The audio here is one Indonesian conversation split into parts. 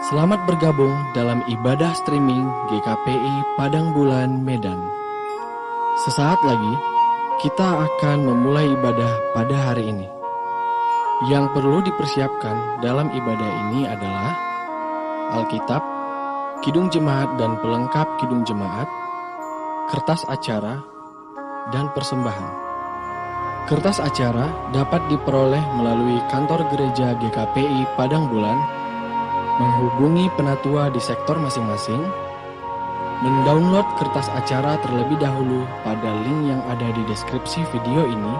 Selamat bergabung dalam ibadah streaming GKPI Padang Bulan Medan. Sesaat lagi, kita akan memulai ibadah pada hari ini. Yang perlu dipersiapkan dalam ibadah ini adalah Alkitab, Kidung Jemaat dan pelengkap Kidung Jemaat, kertas acara, dan persembahan. Kertas acara dapat diperoleh melalui kantor gereja GKPI Padang Bulan, menghubungi penatua di sektor masing-masing, mendownload kertas acara terlebih dahulu pada link yang ada di deskripsi video ini,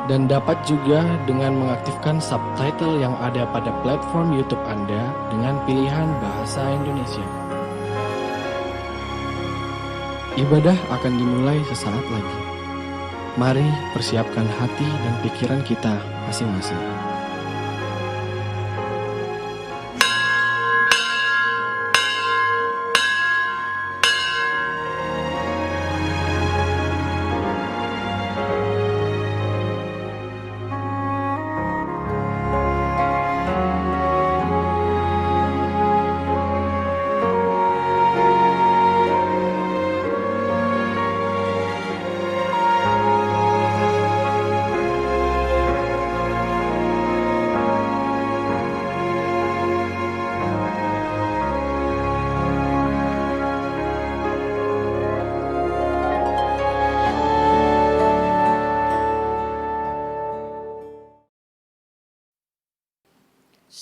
dan dapat juga dengan mengaktifkan subtitle yang ada pada platform YouTube Anda dengan pilihan bahasa Indonesia. Ibadah akan dimulai sesaat lagi. Mari persiapkan hati dan pikiran kita masing-masing.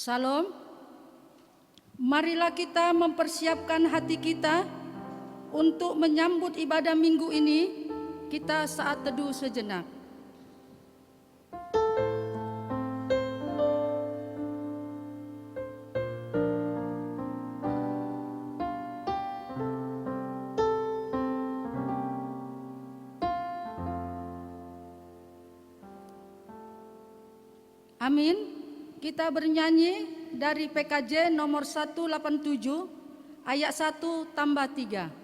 Salam, marilah kita mempersiapkan hati kita untuk menyambut ibadah minggu ini. Kita saat teduh sejenak. Amin. Kita bernyanyi dari PKJ nomor 187 ayat 1 tambah 3.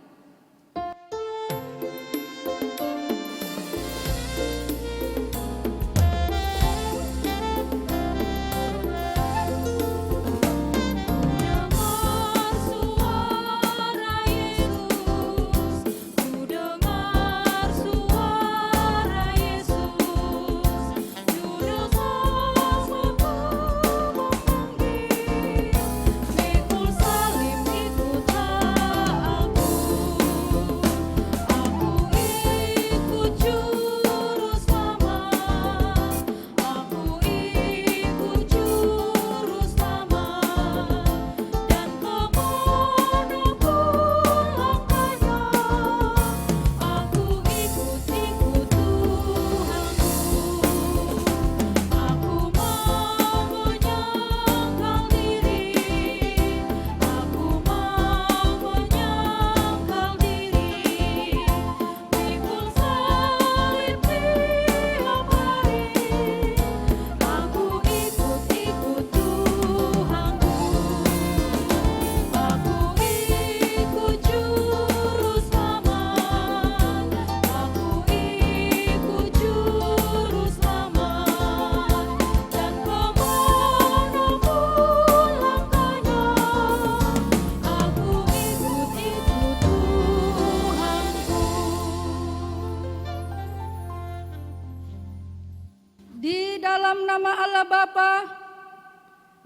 Dalam nama Allah Bapa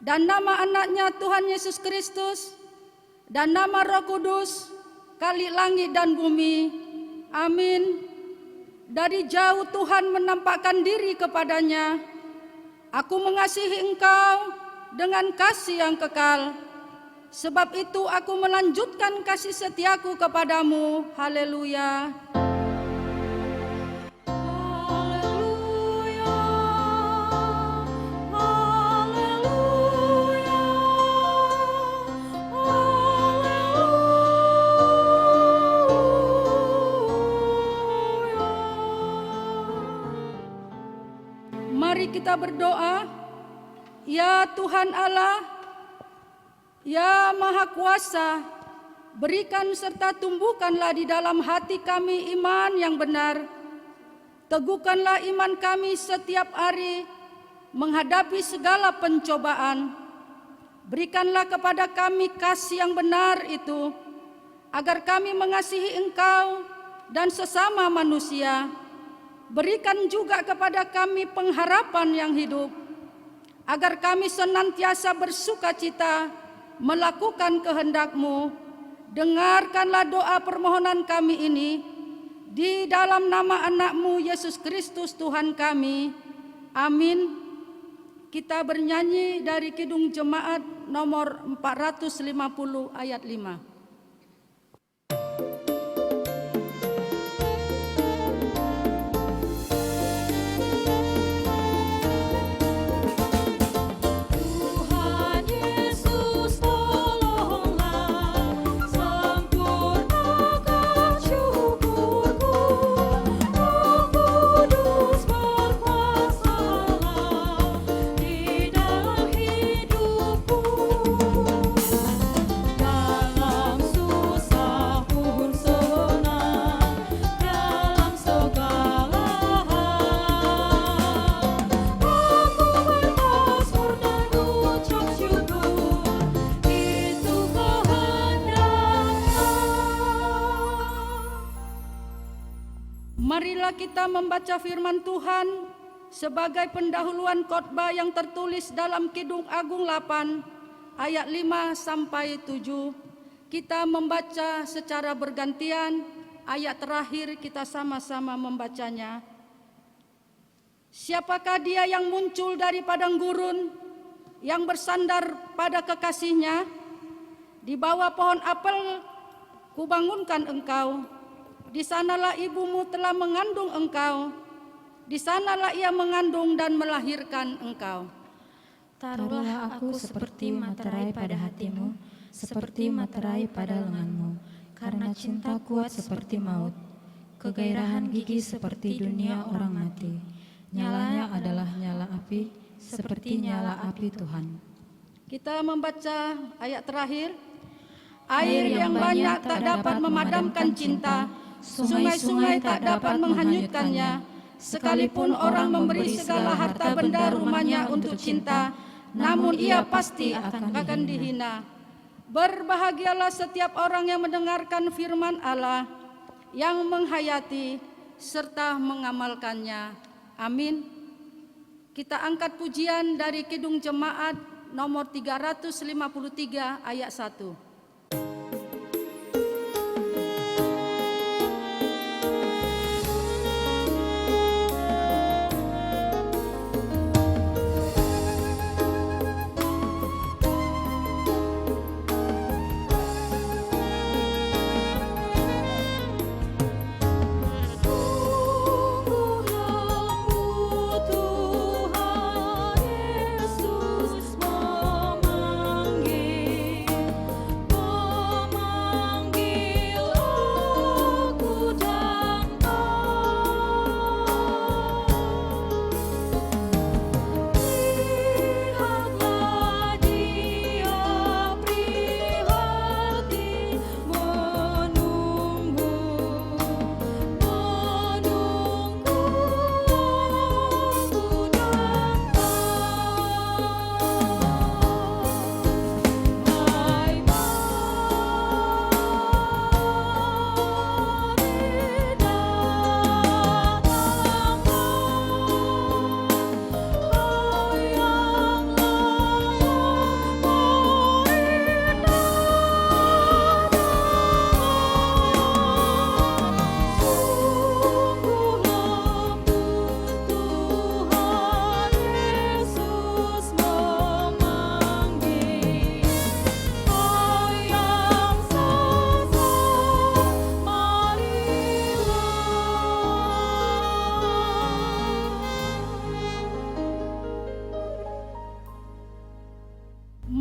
dan nama anaknya Tuhan Yesus Kristus dan nama Roh Kudus, Khalik langit dan bumi. Amin. Dari jauh Tuhan menampakkan diri kepadanya. Aku mengasihi engkau dengan kasih yang kekal. Sebab itu aku melanjutkan kasih setiaku kepadamu. Haleluya. Mari kita berdoa. Ya Tuhan Allah, ya Maha Kuasa, berikan serta tumbuhkanlah di dalam hati kami iman yang benar. Teguhkanlah iman kami setiap hari menghadapi segala pencobaan. berikanlah kepada kami kasih yang benar itu, agar kami mengasihi Engkau dan sesama manusia. Berikan juga kepada kami pengharapan yang hidup, agar kami senantiasa bersukacita melakukan kehendak-Mu. Dengarkanlah doa permohonan kami ini, di dalam nama anak-Mu Yesus Kristus Tuhan kami. Amin. Kita bernyanyi dari Kidung Jemaat nomor 450 ayat 5. Marilah kita membaca firman Tuhan sebagai pendahuluan khotbah yang tertulis dalam Kidung Agung 8 ayat 5 sampai 7. Kita membaca secara bergantian, ayat terakhir kita sama-sama membacanya. Siapakah dia yang muncul dari padang gurun, yang bersandar pada kekasihnya? Di bawah pohon apel kubangunkan engkau. Di sanalah ibumu telah mengandung engkau, di sanalah ia mengandung dan melahirkan engkau. Taruhlah aku seperti materai pada hatimu, seperti materai pada lenganmu, karena cinta kuat seperti maut, kegairahan gigi seperti dunia orang mati. Nyalanya adalah nyala api, seperti nyala api Tuhan. Kita membaca ayat terakhir. Air yang banyak tak dapat memadamkan cinta, sungai-sungai tak dapat menghanyutkannya. Sekalipun orang memberi segala harta benda rumahnya untuk cinta, namun ia pasti akan dihina. Berbahagialah setiap orang yang mendengarkan firman Allah, yang menghayati serta mengamalkannya. Amin. Kita angkat pujian dari Kidung Jemaat nomor 353 ayat 1.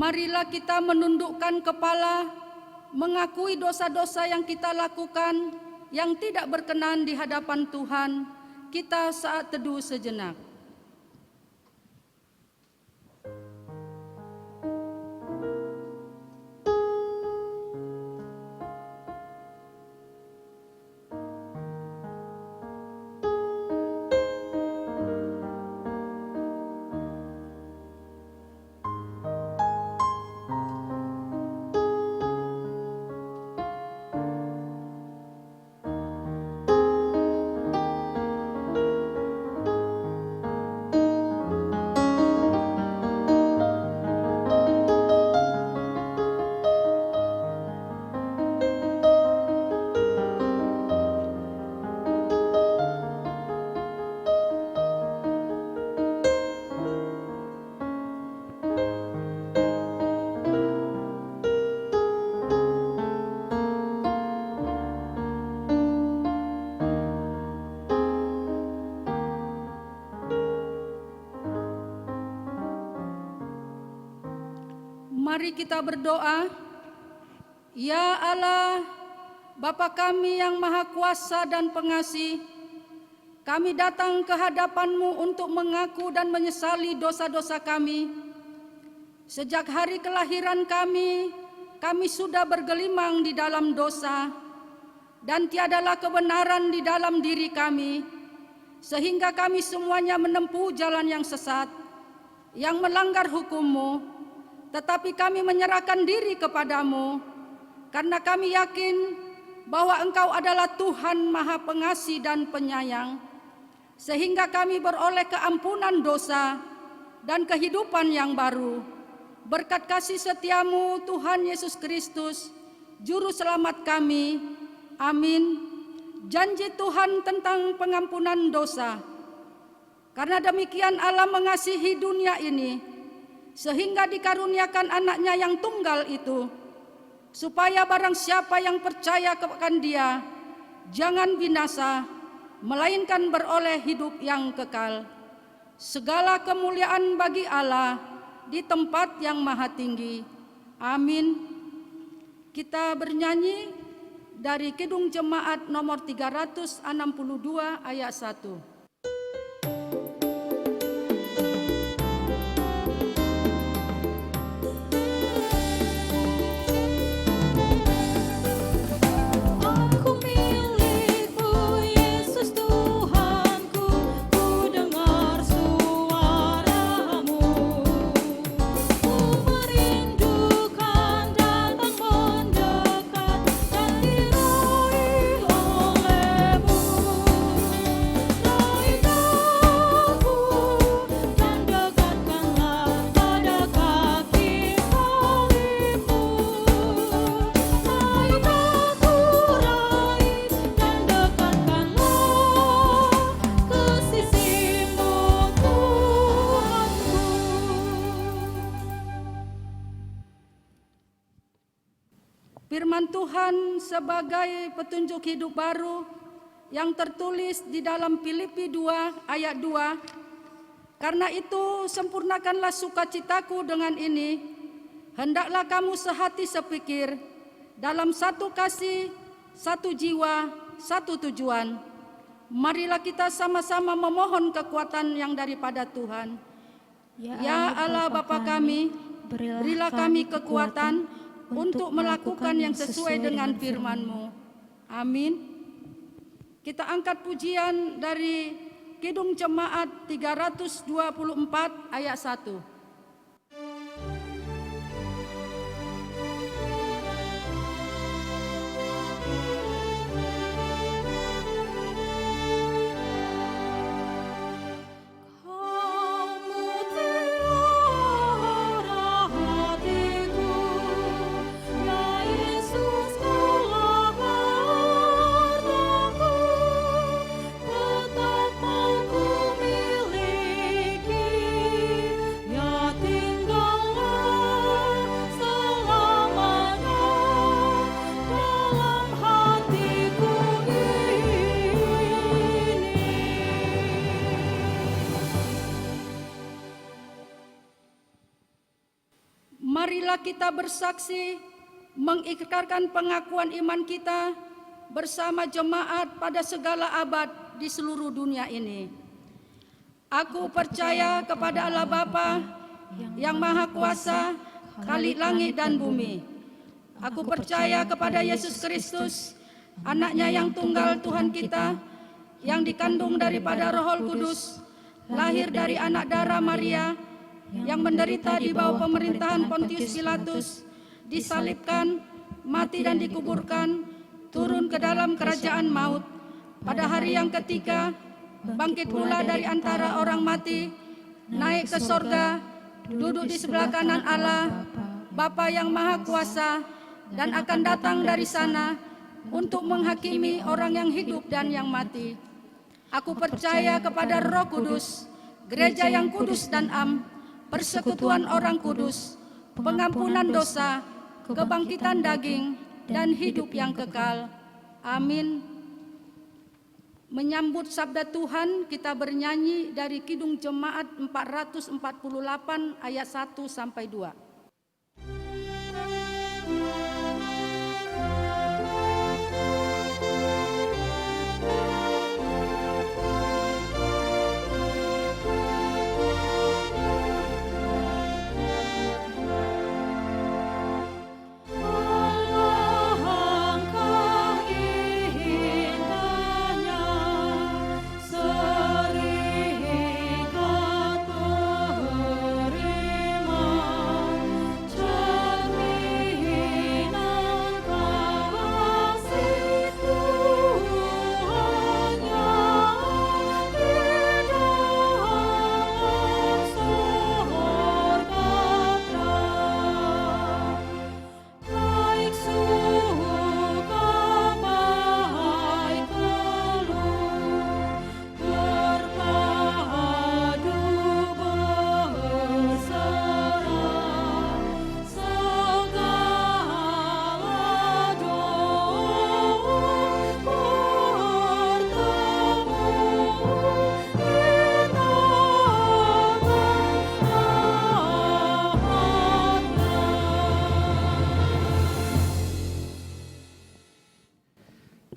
Marilah kita menundukkan kepala, mengakui dosa-dosa yang kita lakukan yang tidak berkenan di hadapan Tuhan. Kita saat teduh sejenak. Mari kita berdoa. Ya Allah, Bapa kami yang Maha Kuasa dan Pengasih, kami datang ke hadapan-Mu untuk mengaku dan menyesali dosa-dosa kami. Sejak hari kelahiran kami sudah bergelimang di dalam dosa, dan tiadalah kebenaran di dalam diri kami, sehingga kami semuanya menempuh jalan yang sesat, yang melanggar hukum-Mu. Tetapi kami menyerahkan diri kepada-Mu, karena kami yakin bahwa Engkau adalah Tuhan Maha Pengasih dan Penyayang, sehingga kami beroleh keampunan dosa dan kehidupan yang baru. Berkat kasih setia-Mu, Tuhan Yesus Kristus, Juru Selamat kami. Amin. Janji Tuhan tentang pengampunan dosa. Karena demikian Allah mengasihi dunia ini, sehingga dikaruniakan anaknya yang tunggal itu, supaya barang siapa yang percaya kepada Dia jangan binasa, melainkan beroleh hidup yang kekal. Segala kemuliaan bagi Allah di tempat yang maha tinggi. Amin. Kita bernyanyi dari Kidung Jemaat nomor 362 ayat 1. Firman Tuhan sebagai petunjuk hidup baru yang tertulis di dalam Filipi 2 ayat 2. Karena itu sempurnakanlah sukacitaku dengan ini, hendaklah kamu sehati sepikir, dalam satu kasih, satu jiwa, satu tujuan. Marilah kita sama-sama memohon kekuatan yang daripada Tuhan. Ya Allah Bapa kami, berilah kami kekuatan untuk melakukan yang sesuai dengan firman-Mu. Amin. Kita angkat pujian dari Kidung Jemaat 324 ayat 1. Marilah kita bersaksi, mengikrarkan pengakuan iman kita bersama jemaat pada segala abad di seluruh dunia ini. Aku percaya kepada Allah Bapa yang Maha Kuasa, Khalik langit dan bumi. Aku percaya kepada Yesus Kristus, Anaknya yang tunggal Tuhan kita, yang dikandung daripada Roh Kudus, lahir dari anak darah Maria, yang menderita di bawah pemerintahan Pontius Pilatus, disalibkan, mati dan dikuburkan, turun ke dalam kerajaan maut. Pada hari yang ketiga, bangkit pula dari antara orang mati, naik ke sorga, duduk di sebelah kanan Allah, Bapa yang Maha Kuasa, dan akan datang dari sana untuk menghakimi orang yang hidup dan yang mati. Aku percaya kepada Roh Kudus, gereja yang kudus dan am, persekutuan orang kudus, pengampunan dosa, kebangkitan daging, dan hidup yang kekal. Amin. Menyambut sabda Tuhan, kita bernyanyi dari Kidung Jemaat 448 ayat 1 sampai 2.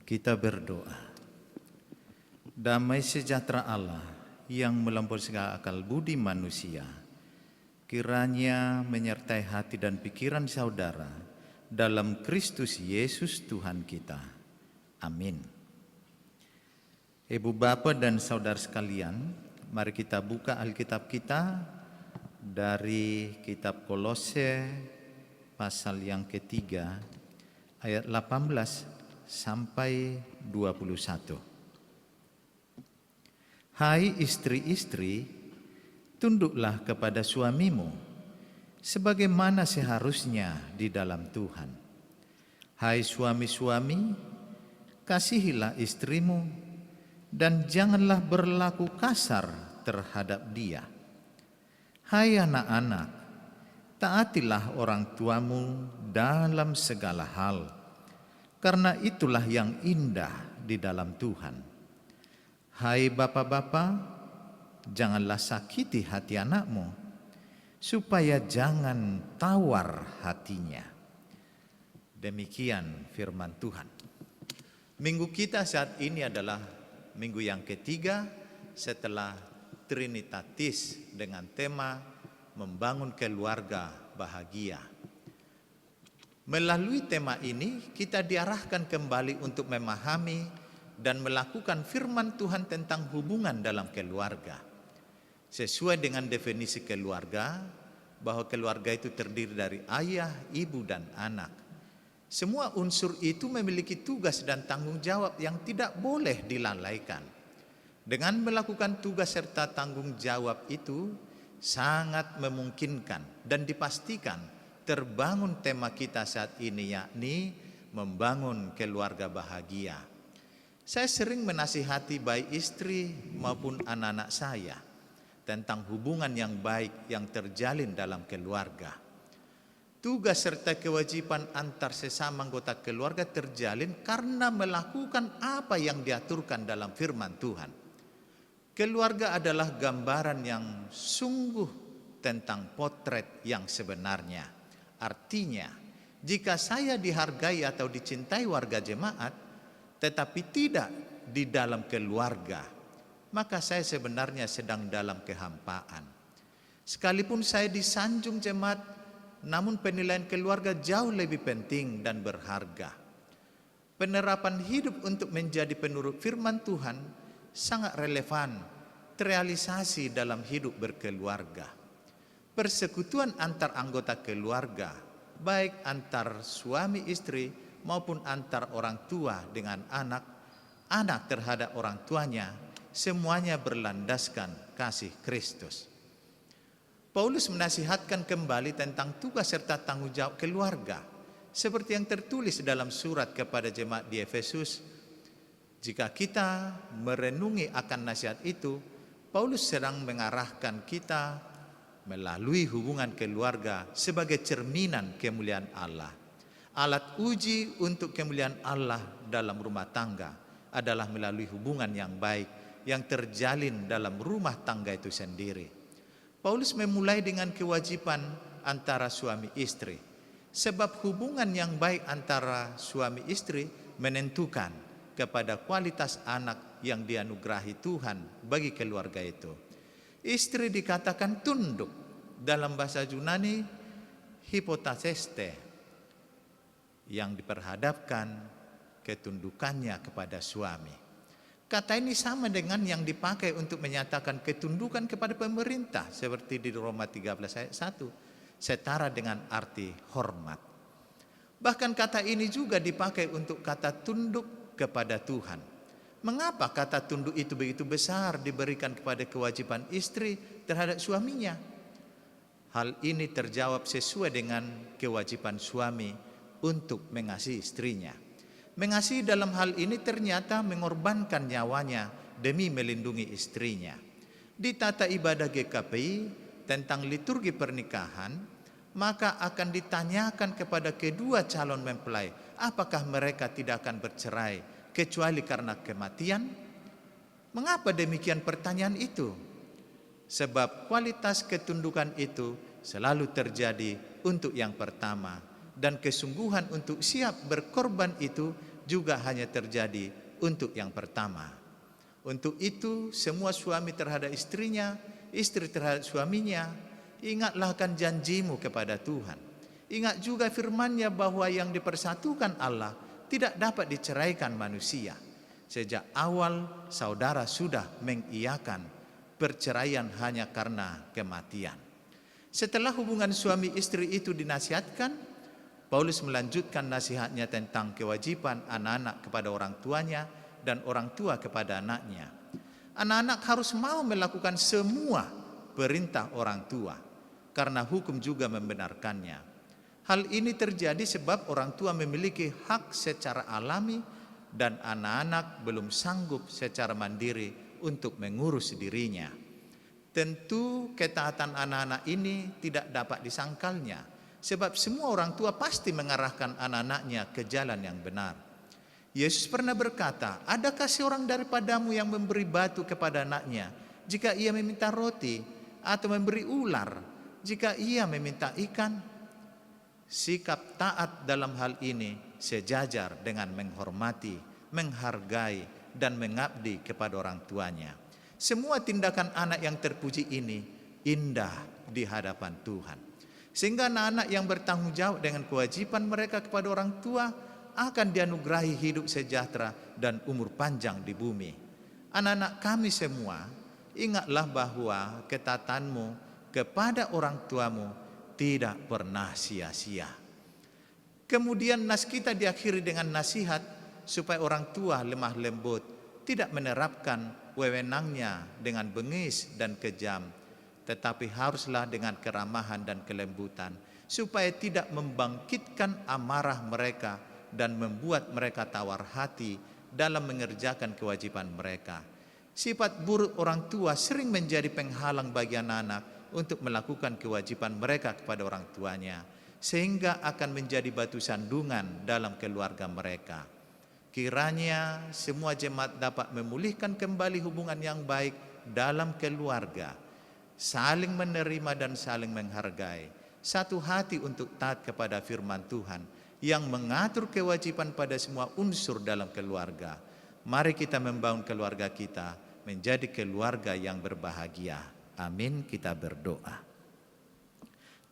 Kita berdoa. Damai sejahtera Allah yang melampaui segala akal budi manusia, kiranya menyertai hati dan pikiran saudara dalam Kristus Yesus Tuhan kita. Amin. Ibu bapa dan saudara sekalian, mari kita buka Alkitab kita dari kitab Kolose pasal yang ketiga ayat 18 sampai 21. Hai istri-istri, tunduklah kepada suamimu sebagaimana seharusnya di dalam Tuhan. Hai suami-suami, kasihilah istrimu dan janganlah berlaku kasar terhadap dia. Hai anak-anak, taatilah orang tuamu dalam segala hal, karena itulah yang indah di dalam Tuhan. Hai bapak-bapak, janganlah sakiti hati anakmu, supaya jangan tawar hatinya. Demikian firman Tuhan. Minggu kita saat ini adalah minggu yang ketiga setelah Trinitatis dengan tema membangun keluarga bahagia. Melalui tema ini kita diarahkan kembali untuk memahami dan melakukan firman Tuhan tentang hubungan dalam keluarga. Sesuai dengan definisi keluarga, bahwa keluarga itu terdiri dari ayah, ibu, dan anak. Semua unsur itu memiliki tugas dan tanggung jawab yang tidak boleh dilalaikan. Dengan melakukan tugas serta tanggung jawab itu, sangat memungkinkan dan dipastikan terbangun tema kita saat ini, yakni membangun keluarga bahagia. Saya sering menasihati baik istri maupun anak-anak saya tentang hubungan yang baik yang terjalin dalam keluarga. Tugas serta kewajiban antar sesama anggota keluarga terjalin karena melakukan apa yang diaturkan dalam firman Tuhan. Keluarga adalah gambaran yang sungguh tentang potret yang sebenarnya. Artinya, jika saya dihargai atau dicintai warga jemaat, tetapi tidak di dalam keluarga, maka saya sebenarnya sedang dalam kehampaan. Sekalipun saya disanjung jemaat, namun penilaian keluarga jauh lebih penting dan berharga. Penerapan hidup untuk menjadi penurut firman Tuhan sangat relevan terrealisasi dalam hidup berkeluarga. Persekutuan antar anggota keluarga, baik antar suami istri maupun antar orang tua dengan anak, anak terhadap orang tuanya, semuanya berlandaskan kasih Kristus. Paulus menasihatkan kembali tentang tugas serta tanggung jawab keluarga, seperti yang tertulis dalam surat kepada jemaat di Efesus. Jika kita merenungi akan nasihat itu, Paulus sedang mengarahkan kita melalui hubungan keluarga sebagai cerminan kemuliaan Allah. Alat uji untuk kemuliaan Allah dalam rumah tangga adalah melalui hubungan yang baik yang terjalin dalam rumah tangga itu sendiri. Paulus memulai dengan kewajiban antara suami istri, sebab hubungan yang baik antara suami istri menentukan kepada kualitas anak yang dianugerahi Tuhan bagi keluarga itu. Istri dikatakan tunduk, dalam bahasa Yunani hypotaseste, yang diperhadapkan ketundukannya kepada suami. Kata ini sama dengan yang dipakai untuk menyatakan ketundukan kepada pemerintah, seperti di Roma 13 ayat 1, setara dengan arti hormat. Bahkan kata ini juga dipakai untuk kata tunduk kepada Tuhan. Mengapa kata tunduk itu begitu besar diberikan kepada kewajiban istri terhadap suaminya? Hal ini terjawab sesuai dengan kewajiban suami untuk mengasihi istrinya. Mengasihi dalam hal ini ternyata mengorbankan nyawanya demi melindungi istrinya. Di tata ibadah GKPI tentang liturgi pernikahan, maka akan ditanyakan kepada kedua calon mempelai, apakah mereka tidak akan bercerai kecuali karena kematian? Mengapa demikian pertanyaan itu? Sebab kualitas ketundukan itu selalu terjadi untuk yang pertama, dan kesungguhan untuk siap berkorban itu juga hanya terjadi untuk yang pertama. Untuk itu semua suami terhadap istrinya, istri terhadap suaminya, ingatlah akan janjimu kepada Tuhan. Ingat juga firman-Nya bahwa yang dipersatukan Allah tidak dapat diceraikan manusia. Sejak awal saudara sudah mengiyakan perceraian hanya karena kematian. Setelah hubungan suami istri itu dinasihatkan, Paulus melanjutkan nasihatnya tentang kewajiban anak-anak kepada orang tuanya dan orang tua kepada anaknya. Anak-anak harus mau melakukan semua perintah orang tua, karena hukum juga membenarkannya. Hal ini terjadi sebab orang tua memiliki hak secara alami dan anak-anak belum sanggup secara mandiri untuk mengurus dirinya. Tentu ketaatan anak-anak ini tidak dapat disangkalnya, sebab semua orang tua pasti mengarahkan anak-anaknya ke jalan yang benar. Yesus pernah berkata, adakah seorang daripadamu yang memberi batu kepada anaknya jika ia meminta roti, atau memberi ular jika ia meminta ikan? Sikap taat dalam hal ini sejajar dengan menghormati, menghargai, dan mengabdi kepada orang tuanya. Semua tindakan anak yang terpuji ini indah di hadapan Tuhan. Sehingga anak-anak yang bertanggung jawab dengan kewajiban mereka kepada orang tua akan dianugerahi hidup sejahtera dan umur panjang di bumi. Anak-anak kami semua, ingatlah bahwa ketaatanmu kepada orang tuamu tidak pernah sia-sia. Kemudian nas kita diakhiri dengan nasihat supaya orang tua lemah lembut, tidak menerapkan wewenangnya dengan bengis dan kejam, tetapi haruslah dengan keramahan dan kelembutan, supaya tidak membangkitkan amarah mereka dan membuat mereka tawar hati dalam mengerjakan kewajiban mereka. Sifat buruk orang tua sering menjadi penghalang bagi anak-anak untuk melakukan kewajiban mereka kepada orang tuanya, sehingga akan menjadi batu sandungan dalam keluarga mereka. Kiranya semua jemaat dapat memulihkan kembali hubungan yang baik dalam keluarga, saling menerima dan saling menghargai, satu hati untuk taat kepada firman Tuhan yang mengatur kewajiban pada semua unsur dalam keluarga. Mari kita membangun keluarga kita menjadi keluarga yang berbahagia. Amin, kita berdoa.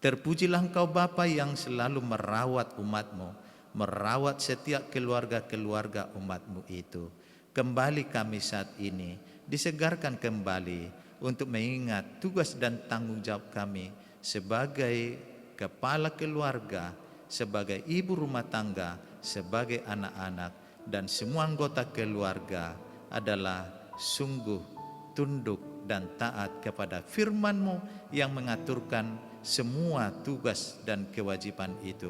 Terpujilah Engkau Bapa yang selalu merawat umat-Mu, merawat setiap keluarga-keluarga umat-Mu itu. Kembali kami saat ini disegarkan kembali untuk mengingat tugas dan tanggung jawab kami sebagai kepala keluarga, sebagai ibu rumah tangga, sebagai anak-anak, dan semua anggota keluarga adalah sungguh tunduk dan taat kepada firman-Mu yang mengaturkan semua tugas dan kewajiban itu.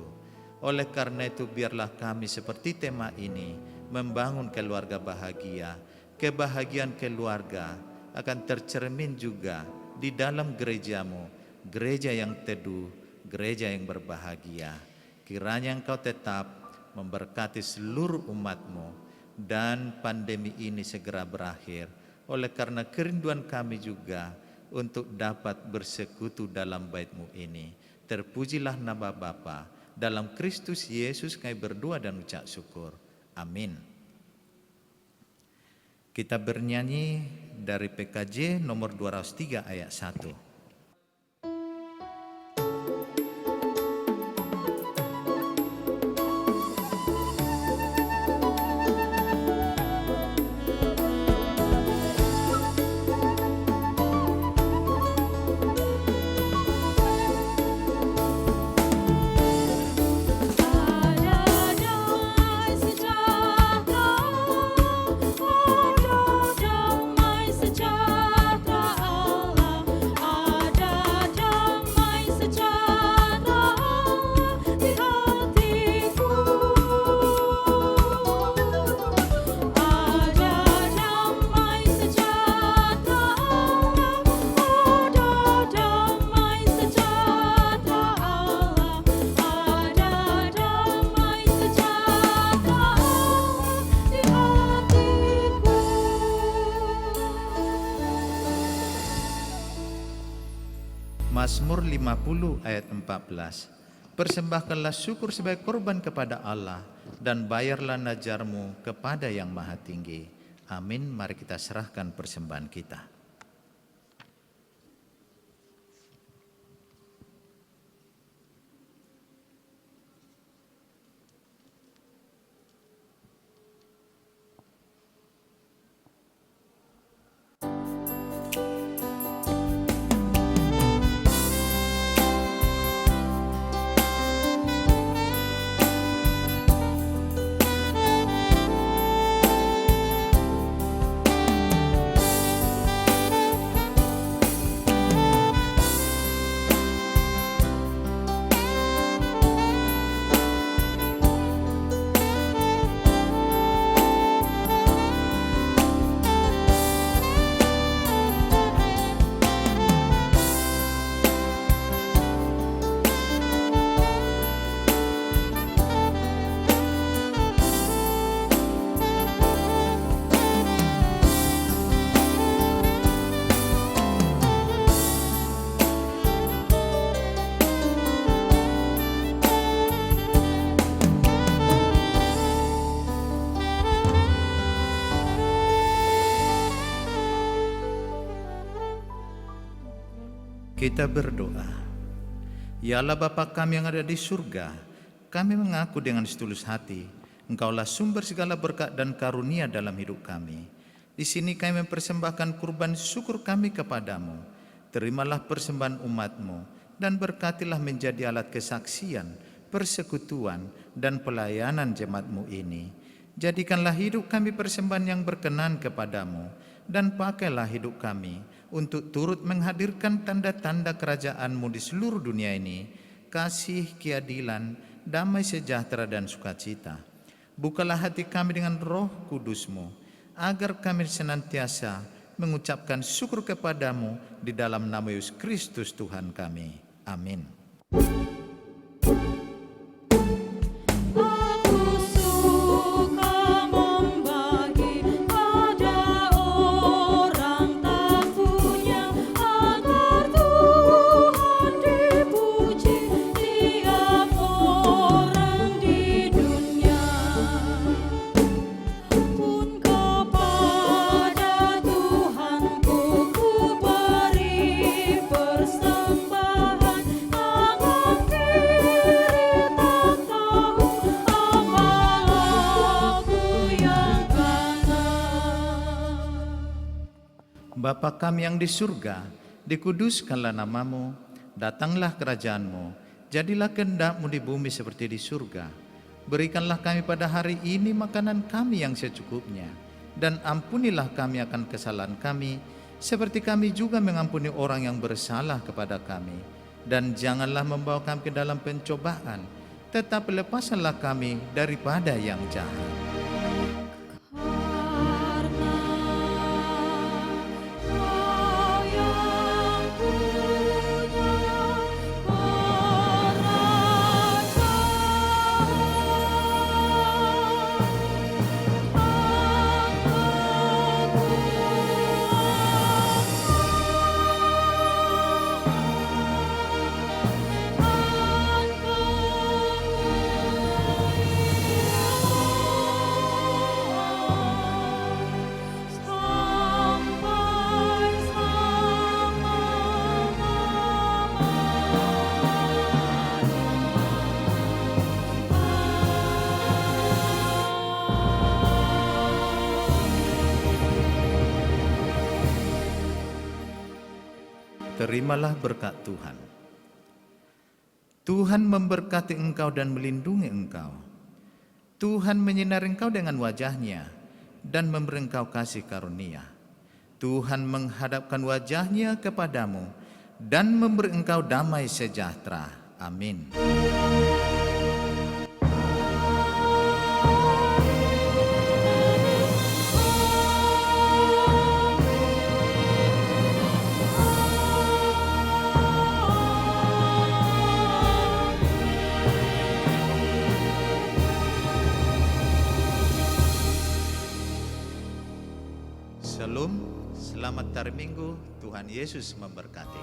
Oleh karena itu biarlah kami seperti tema ini membangun keluarga bahagia. Kebahagiaan keluarga akan tercermin juga di dalam gereja-Mu, gereja yang teduh, gereja yang berbahagia. Kiranya Engkau tetap memberkati seluruh umat-Mu dan pandemi ini segera berakhir. Oleh karena kerinduan kami juga untuk dapat bersekutu dalam bait-Mu ini. Terpujilah nama Bapa, dalam Kristus Yesus kami berdoa dan ucap syukur. Amin. Kita bernyanyi dari PKJ nomor 203 ayat 1. Mazmur 50 ayat 14. Persembahkanlah syukur sebagai korban kepada Allah, dan bayarlah najarmu kepada Yang Maha Tinggi. Amin. Mari kita serahkan persembahan kita. Kita berdoa. Ya Allah Bapa kami yang ada di surga, kami mengaku dengan setulus hati, Engkaulah sumber segala berkat dan karunia dalam hidup kami. Di sini kami mempersembahkan kurban syukur kami kepadamu. Terimalah persembahan umat-Mu dan berkatilah menjadi alat kesaksian, persekutuan, dan pelayanan jemaat-Mu ini. Jadikanlah hidup kami persembahan yang berkenan kepadamu, dan pakailah hidup kami untuk turut menghadirkan tanda-tanda kerajaan-Mu di seluruh dunia ini, kasih, keadilan, damai sejahtera dan sukacita. Bukalah hati kami dengan Roh Kudus-Mu, agar kami senantiasa mengucapkan syukur kepadamu di dalam nama Yesus Kristus Tuhan kami. Amin. Bapa kami yang di surga, dikuduskanlah namamu, datanglah kerajaan-Mu, jadilah kehendak-Mu di bumi seperti di surga. Berikanlah kami pada hari ini makanan kami yang secukupnya, dan ampunilah kami akan kesalahan kami, seperti kami juga mengampuni orang yang bersalah kepada kami. Dan janganlah membawa kami ke dalam pencobaan, tetapi lepaskanlah kami daripada yang jahat. Terimalah berkat Tuhan. Tuhan memberkati engkau dan melindungi engkau. Tuhan menyinari engkau dengan wajah-Nya dan memberi engkau kasih karunia. Tuhan menghadapkan wajah-Nya kepadamu dan memberi engkau damai sejahtera. Amin. Shalom, selamat hari Minggu, Tuhan Yesus memberkati.